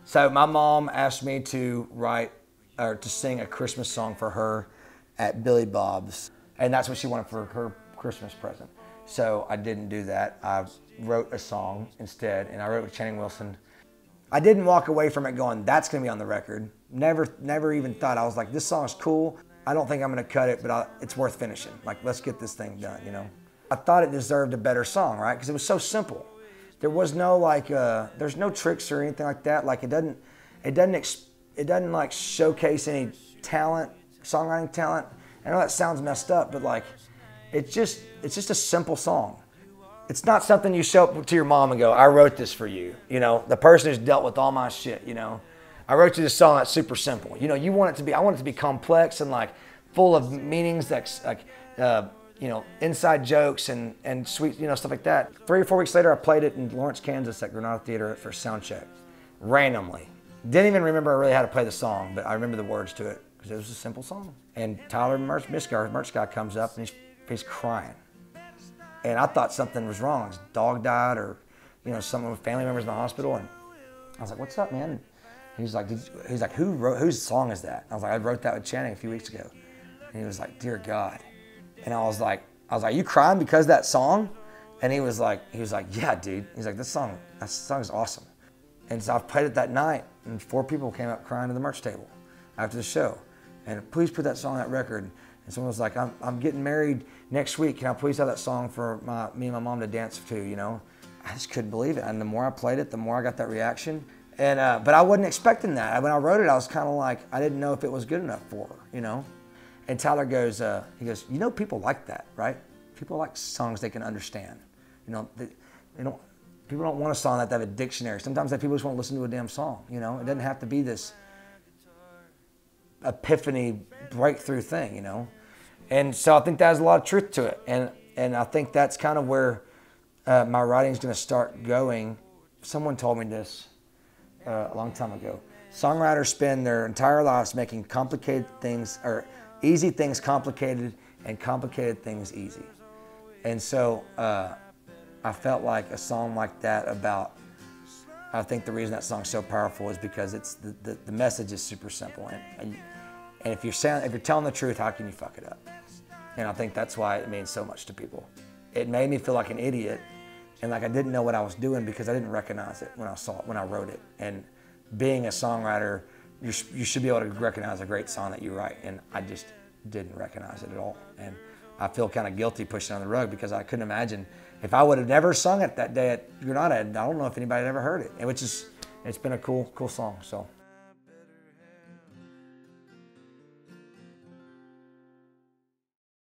So my mom asked me to write or to sing a Christmas song for her at Billy Bob's, and that's what she wanted for her Christmas present. So I didn't do that. I wrote a song instead, and I wrote with Channing Wilson. I didn't walk away from it going, that's gonna be on the record. Never even thought. I was like, this song is cool. I don't think I'm gonna cut it, but it's worth finishing. Like, let's get this thing done, you know? I thought it deserved a better song, right? Because it was so simple. There was no like, there's no tricks or anything like that. Like it doesn't like showcase any talent, songwriting talent. I know that sounds messed up, but like, it's just a simple song. It's not something you show up to your mom and go, I wrote this for you. You know, the person who's dealt with all my shit, you know. I wrote you this song that's super simple. You know, I want it to be complex and like full of meanings that's like, you know, inside jokes and sweet, you know, stuff like that. 3 or 4 weeks later, I played it in Lawrence, Kansas at Granada Theater for sound check, randomly. Didn't even remember really how to play the song, but I remember the words to it because it was a simple song. And Tyler merch guy comes up and he's crying. And I thought something was wrong. His dog died or, you know, some family members in the hospital. And I was like, what's up, man? And he's like, whose song is that? I was like, I wrote that with Channing a few weeks ago. And he was like, dear God. And I was like, you crying because of that song? And he was like, yeah, dude. He's like, that song is awesome. And so I played it that night, and 4 people came up crying to the merch table after the show. And please put that song on that record. And someone was like, I'm getting married next week. Can I please have that song for me and my mom to dance to, you know? I just couldn't believe it. And the more I played it, the more I got that reaction. And but I wasn't expecting that. When I wrote it, I was kind of like, I didn't know if it was good enough for her, you know? And Tyler goes, he goes, you know, people like that, right? People like songs they can understand. You know, people don't want a song that they have a dictionary. Sometimes people just want to listen to a damn song, you know? It doesn't have to be this epiphany breakthrough thing, you know? And so I think that has a lot of truth to it. And I think that's kind of where my writing's gonna start going. Someone told me this a long time ago. Songwriters spend their entire lives making complicated things, or easy things complicated and complicated things easy. And so I felt like a song like that I think the reason that song's so powerful is because it's the message is super simple. And if you're telling the truth, how can you fuck it up? And I think that's why it means so much to people. It made me feel like an idiot and like I didn't know what I was doing because I didn't recognize it when I wrote it. And being a songwriter, you should be able to recognize a great song that you write, and I just didn't recognize it at all. And I feel kind of guilty pushing it on the rug because I couldn't imagine if I would have never sung it that day at Granada. I don't know if anybody had ever heard it, and it's been a cool song. So.